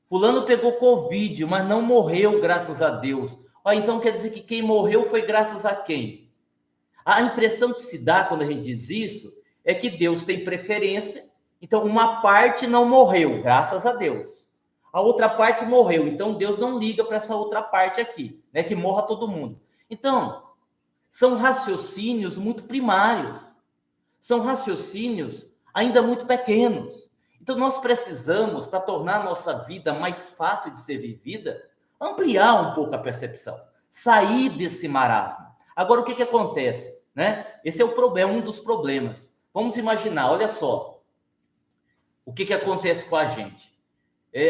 fulano pegou Covid, mas não morreu, graças a Deus. Então quer dizer que quem morreu foi graças a quem? A impressão que se dá quando a gente diz isso é que Deus tem preferência, então uma parte não morreu, graças a Deus. A outra parte morreu, então Deus não liga para essa outra parte aqui, né, que morra todo mundo. Então, são raciocínios muito primários, são raciocínios ainda muito pequenos. Então, nós precisamos, para tornar a nossa vida mais fácil de ser vivida, ampliar um pouco a percepção, sair desse marasmo. Agora, o que acontece? Né? Esse é o problema, um dos problemas. Vamos imaginar, olha só, o que acontece com a gente.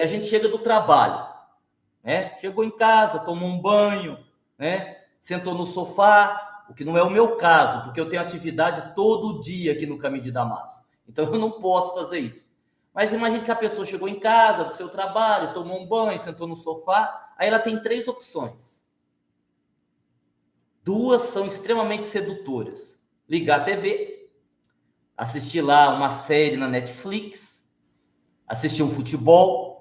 A gente chega do trabalho, né? Chegou em casa, tomou um banho, né? Sentou no sofá, o que não é o meu caso, porque eu tenho atividade todo dia aqui no Caminho de Damasco. Então, eu não posso fazer isso. Mas imagine que a pessoa chegou em casa do seu trabalho, tomou um banho, sentou no sofá, aí ela tem 3 opções. 2 são extremamente sedutoras. Ligar a TV, assistir lá uma série na Netflix, assistir um futebol,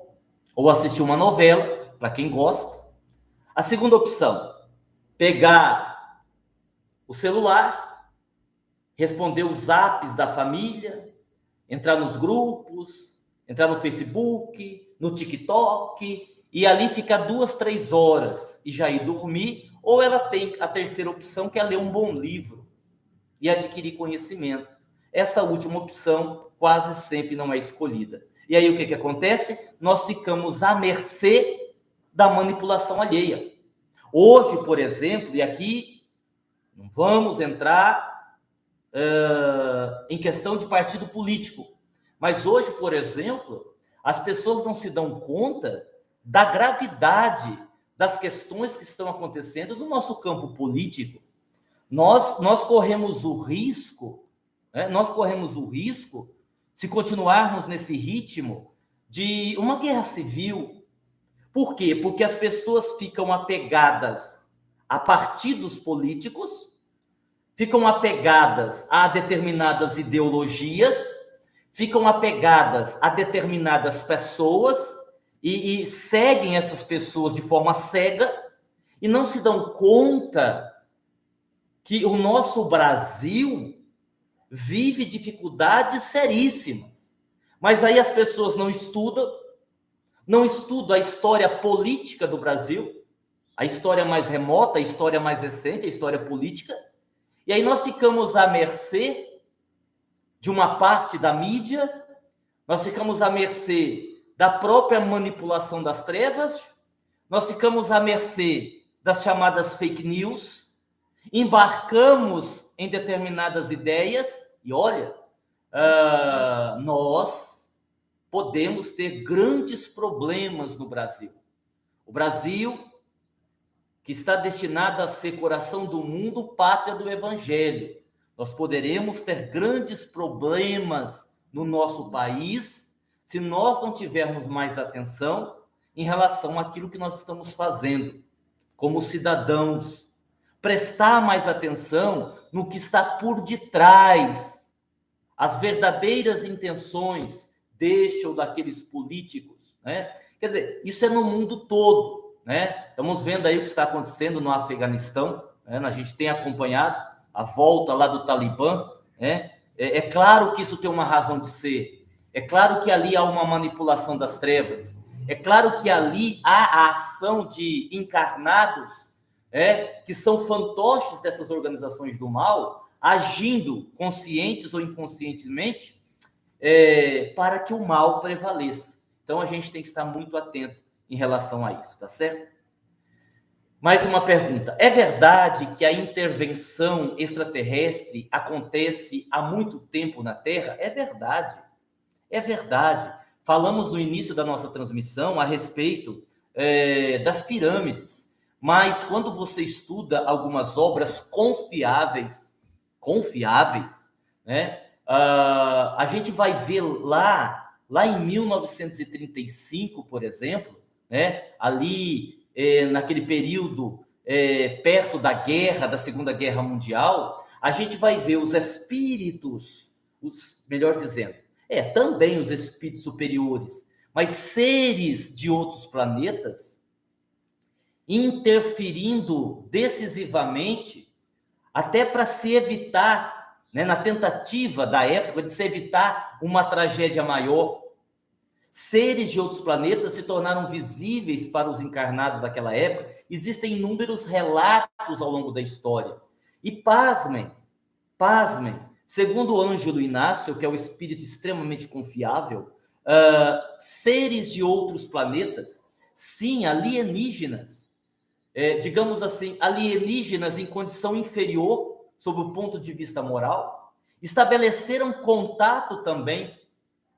ou assistir uma novela, para quem gosta. A segunda opção, pegar o celular, responder os zaps da família, entrar nos grupos, entrar no Facebook, no TikTok, e ali ficar 2, 3 horas e já ir dormir, ou ela tem a terceira opção, que é ler um bom livro e adquirir conhecimento. Essa última opção quase sempre não é escolhida. E aí o que acontece? Nós ficamos à mercê da manipulação alheia. Hoje, por exemplo, e aqui não vamos entrar em questão de partido político, mas hoje, por exemplo, as pessoas não se dão conta da gravidade das questões que estão acontecendo no nosso campo político. Nós corremos o risco, né? Nós corremos o risco, se continuarmos nesse ritmo, de uma guerra civil. Por quê? Porque as pessoas ficam apegadas a partidos políticos, ficam apegadas a determinadas ideologias, ficam apegadas a determinadas pessoas e seguem essas pessoas de forma cega e não se dão conta que o nosso Brasil vive dificuldades seríssimas. Mas aí as pessoas não estudam a história política do Brasil, a história mais remota, a história mais recente, a história política, e aí nós ficamos à mercê de uma parte da mídia, nós ficamos à mercê da própria manipulação das trevas, nós ficamos à mercê das chamadas fake news, embarcamos em determinadas ideias, e olha, nós podemos ter grandes problemas no Brasil. O Brasil, que está destinado a ser coração do mundo, pátria do Evangelho. Nós poderemos ter grandes problemas no nosso país se nós não tivermos mais atenção em relação àquilo que nós estamos fazendo como cidadãos. Prestar mais atenção no que está por detrás, as verdadeiras intenções deste ou daqueles políticos, né? Quer dizer, isso é no mundo todo, né? Estamos vendo aí o que está acontecendo no Afeganistão, né? A gente tem acompanhado a volta lá do Talibã, né? É claro que isso tem uma razão de ser, é claro que ali há uma manipulação das trevas, é claro que ali há a ação de encarnados, que são fantoches dessas organizações do mal, agindo conscientes ou inconscientemente, para que o mal prevaleça. Então a gente tem que estar muito atento em relação a isso, tá certo? Mais uma pergunta. É verdade que a intervenção extraterrestre acontece há muito tempo na Terra? É verdade. É verdade. Falamos no início da nossa transmissão a respeito das pirâmides. Mas quando você estuda algumas obras confiáveis, né? A gente vai ver lá em 1935, por exemplo, né? Ali naquele período perto da Segunda Guerra Mundial, a gente vai ver os espíritos, melhor dizendo, também os espíritos superiores, mas seres de outros planetas interferindo decisivamente até para se evitar, né, na tentativa da época de se evitar uma tragédia maior. Seres de outros planetas se tornaram visíveis para os encarnados daquela época. Existem inúmeros relatos ao longo da história. E pasmem, segundo Ângelo Inácio, que é um espírito extremamente confiável, seres de outros planetas, sim, alienígenas, digamos assim, alienígenas em condição inferior, sob o ponto de vista moral, estabeleceram contato também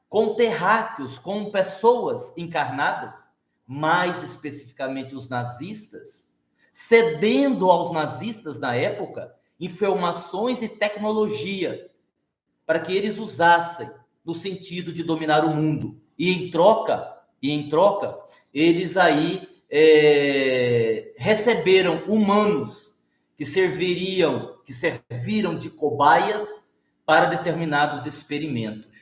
com terráqueos, com pessoas encarnadas, mais especificamente os nazistas, cedendo aos nazistas na época informações e tecnologia para que eles usassem no sentido de dominar o mundo. E em troca, eles aí receberam humanos que serviram de cobaias para determinados experimentos.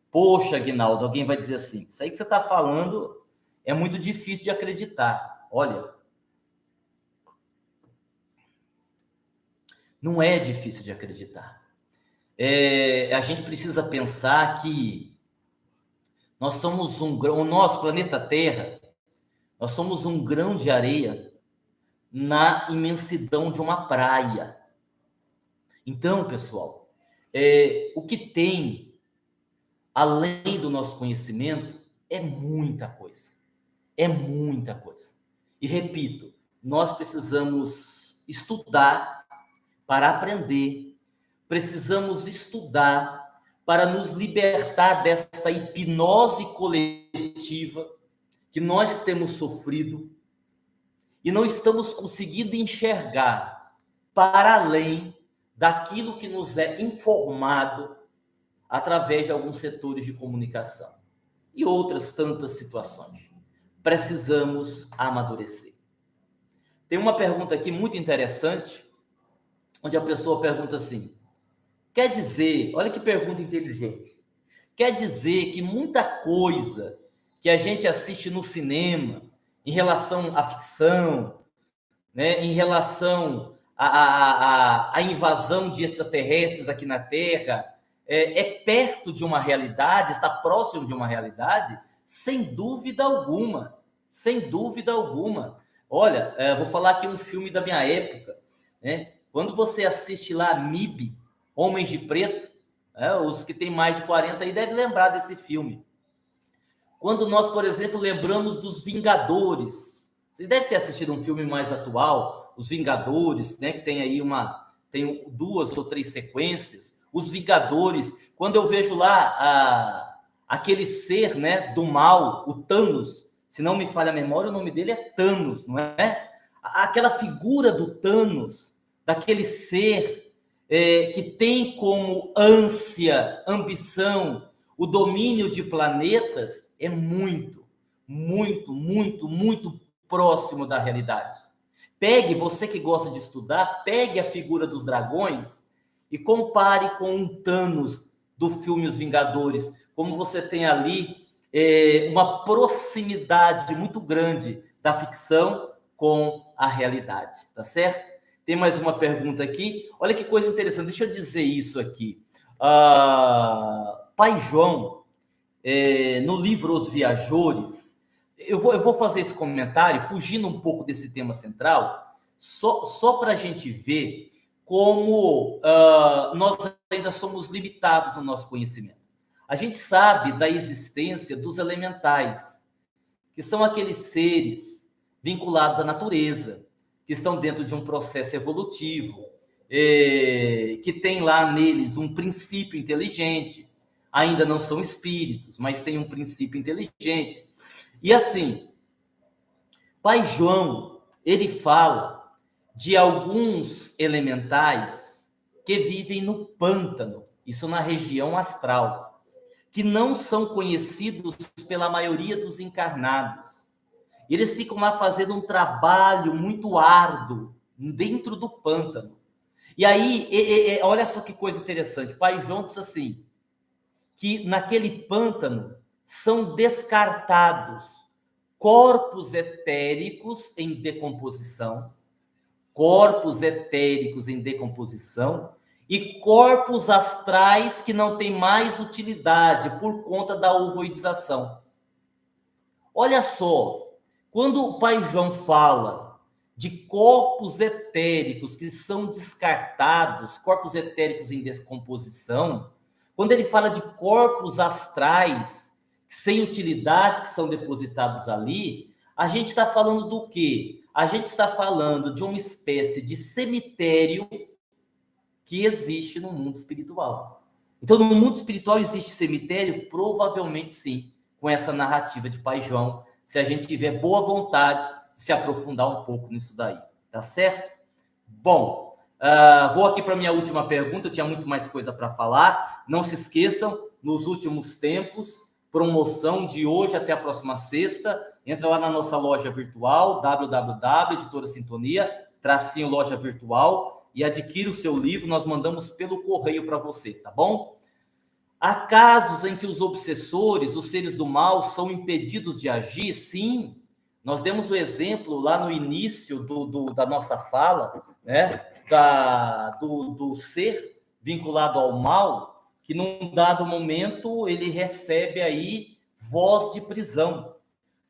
Poxa, Aguinaldo, alguém vai dizer assim, isso aí que você está falando é muito difícil de acreditar. Olha, não é difícil de acreditar. A gente precisa pensar que nós somos o nosso planeta Terra, nós somos um grão de areia na imensidão de uma praia. Então, pessoal, o que tem além do nosso conhecimento é muita coisa. É muita coisa. E repito, nós precisamos estudar para aprender, precisamos estudar para nos libertar desta hipnose coletiva que nós temos sofrido e não estamos conseguindo enxergar para além daquilo que nos é informado através de alguns setores de comunicação e outras tantas situações. Precisamos amadurecer. Tem uma pergunta aqui muito interessante, onde a pessoa pergunta assim: quer dizer, olha que pergunta inteligente, quer dizer que muita coisa que a gente assiste no cinema, em relação à ficção, né, em relação à invasão de extraterrestres aqui na Terra, é perto de uma realidade, está próximo de uma realidade? Sem dúvida alguma, sem dúvida alguma. Olha, vou falar aqui um filme da minha época, né? Quando você assiste lá MIB, Homens de Preto, os que têm mais de 40 aí devem lembrar desse filme. Quando nós, por exemplo, lembramos dos Vingadores, vocês devem ter assistido um filme mais atual, Os Vingadores, né, que tem aí tem 2 ou 3 sequências. Os Vingadores, quando eu vejo lá aquele ser, né, do mal, o Thanos, se não me falha a memória, o nome dele é Thanos, não é? Aquela figura do Thanos, daquele ser que tem como ânsia, ambição, o domínio de planetas, é muito, muito, muito, muito próximo da realidade. Pegue, você que gosta de estudar, pegue a figura dos dragões e compare com um Thanos do filme Os Vingadores, como você tem ali uma proximidade muito grande da ficção com a realidade, tá certo? Tem mais uma pergunta aqui. Olha que coisa interessante, deixa eu dizer isso aqui. Pai João, no livro Os Viajores, eu vou fazer esse comentário, fugindo um pouco desse tema central, só para a gente ver como nós ainda somos limitados no nosso conhecimento. A gente sabe da existência dos elementais, que são aqueles seres vinculados à natureza, que estão dentro de um processo evolutivo, que tem lá neles um princípio inteligente. Ainda não são espíritos, mas tem um princípio inteligente. E assim, Pai João, ele fala de alguns elementais que vivem no pântano, isso na região astral, que não são conhecidos pela maioria dos encarnados. E eles ficam lá fazendo um trabalho muito árduo dentro do pântano. E aí, olha só que coisa interessante. Pai João disse assim, que naquele pântano são descartados corpos etéricos em decomposição, e corpos astrais que não têm mais utilidade por conta da ovoidização. Olha só, quando o Pai João fala de corpos etéricos que são descartados, corpos etéricos em decomposição, quando ele fala de corpos astrais sem utilidade que são depositados ali, a gente está falando do quê? A gente está falando de uma espécie de cemitério que existe no mundo espiritual. Então, no mundo espiritual existe cemitério? Provavelmente sim, com essa narrativa de Pai João, se a gente tiver boa vontade de se aprofundar um pouco nisso daí, tá certo? Bom, vou aqui para a minha última pergunta, eu tinha muito mais coisa para falar. Não se esqueçam, nos últimos tempos, promoção de hoje até a próxima sexta, entra lá na nossa loja virtual, www.editorasintonia-loja virtual, e adquira o seu livro, nós mandamos pelo correio para você, tá bom? Há casos em que os obsessores, os seres do mal, são impedidos de agir? Sim, nós demos o exemplo lá no início da nossa fala, né? Do ser vinculado ao mal, que num dado momento ele recebe aí voz de prisão.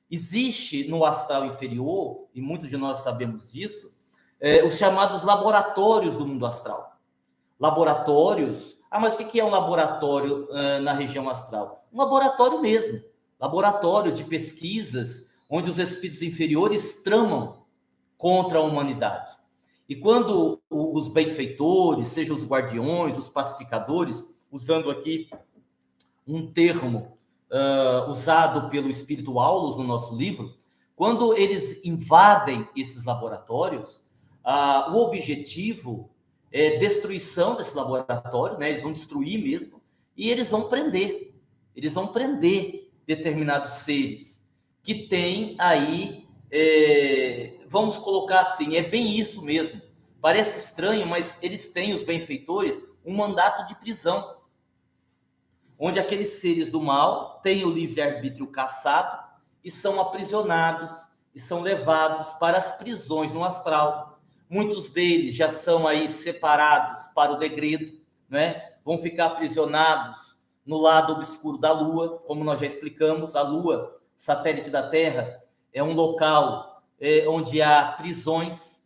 Existe no astral inferior, e muitos de nós sabemos disso, os chamados laboratórios do mundo astral. Laboratórios, mas o que é um laboratório na região astral? Um laboratório mesmo, laboratório de pesquisas, onde os espíritos inferiores tramam contra a humanidade. E quando os benfeitores, sejam os guardiões, os pacificadores, usando aqui um termo usado pelo espírito Aulus no nosso livro, Quando eles invadem esses laboratórios, o objetivo é destruição desse laboratório, né? Eles vão destruir mesmo, e eles vão prender determinados seres que têm aí, vamos colocar assim, é bem isso mesmo. Parece estranho, mas eles têm, os benfeitores, um mandato de prisão, onde aqueles seres do mal têm o livre-arbítrio cassado e são aprisionados e são levados para as prisões no astral. Muitos deles já são aí separados para o degredo, né? Vão ficar aprisionados no lado obscuro da Lua, como nós já explicamos. A Lua, satélite da Terra, é um local onde há prisões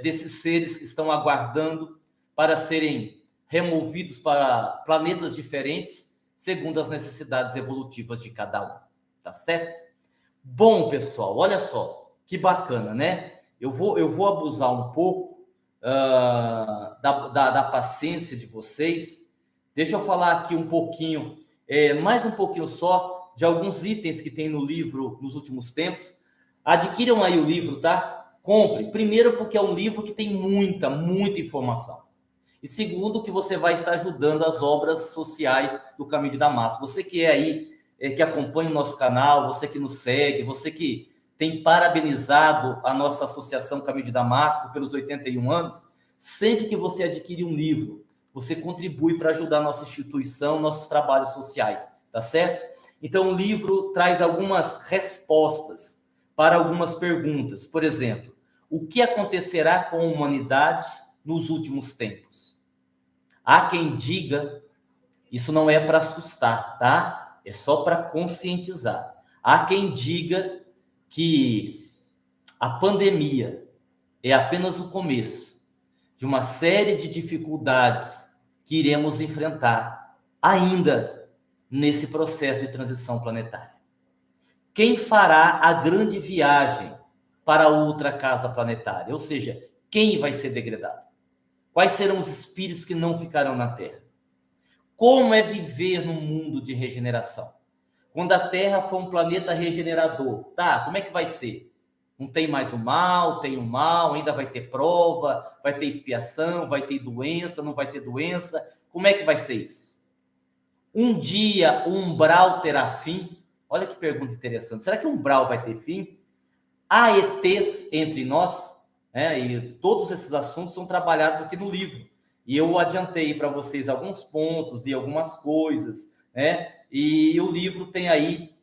desses seres que estão aguardando para serem removidos para planetas diferentes, segundo as necessidades evolutivas de cada um. Tá certo? Bom, pessoal, olha só, que bacana, né? Eu vou abusar um pouco da paciência de vocês. Deixa eu falar aqui um pouquinho, mais um pouquinho só, de alguns itens que tem no livro nos últimos tempos. Adquiram aí o livro, tá? Compre. Primeiro, porque é um livro que tem muita informação. E segundo, que você vai estar ajudando as obras sociais do Caminho de Damasco. Você que é aí, que acompanha o nosso canal, você que nos segue, você que tem parabenizado a nossa associação Caminho de Damasco pelos 81 anos, sempre que você adquire um livro, você contribui para ajudar a nossa instituição, nossos trabalhos sociais, tá certo? Então, o livro traz algumas respostas para algumas perguntas. Por exemplo, o que acontecerá com a humanidade nos últimos tempos? Há quem diga, isso não é para assustar, tá? É só para conscientizar. Há quem diga que a pandemia é apenas o começo de uma série de dificuldades que iremos enfrentar ainda nesse processo de transição planetária. Quem fará a grande viagem para outra casa planetária? Ou seja, quem vai ser degradado? Quais serão os espíritos que não ficarão na Terra? Como é viver num mundo de regeneração? Quando a Terra for um planeta regenerador, tá? Como é que vai ser? Não tem mais o mal, tem o mal, ainda vai ter prova, vai ter expiação, vai ter doença, não vai ter doença. Como é que vai ser isso? Um dia o umbral terá fim? Olha que pergunta interessante. Será que o umbral vai ter fim? Há ETs entre nós? E todos esses assuntos são trabalhados aqui no livro. E eu adiantei para vocês alguns pontos, li algumas coisas, né? E o livro tem aí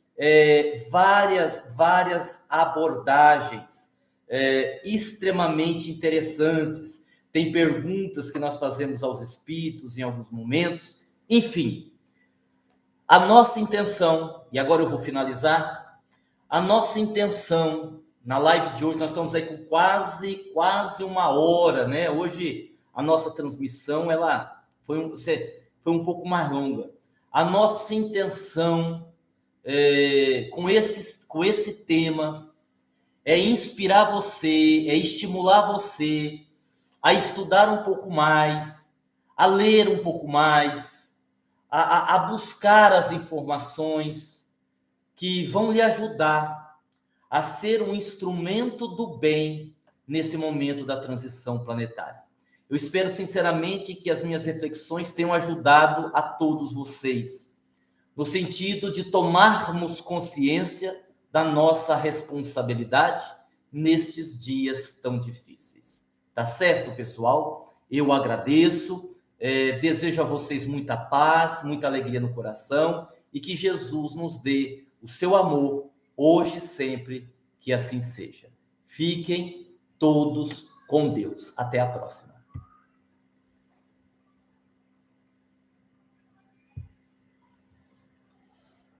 várias abordagens extremamente interessantes. Tem perguntas que nós fazemos aos espíritos em alguns momentos. Enfim, a nossa intenção, e agora eu vou finalizar, a nossa intenção na live de hoje, nós estamos aí com quase 1 hora, né? Hoje a nossa transmissão ela foi um pouco mais longa. A nossa intenção com esse tema é inspirar você, é estimular você a estudar um pouco mais, a ler um pouco mais, a buscar as informações que vão lhe ajudar a ser um instrumento do bem nesse momento da transição planetária. Eu espero sinceramente que as minhas reflexões tenham ajudado a todos vocês, no sentido de tomarmos consciência da nossa responsabilidade nestes dias tão difíceis. Tá certo, pessoal? Eu agradeço, desejo a vocês muita paz, muita alegria no coração e que Jesus nos dê o seu amor, hoje e sempre, que assim seja. Fiquem todos com Deus. Até a próxima.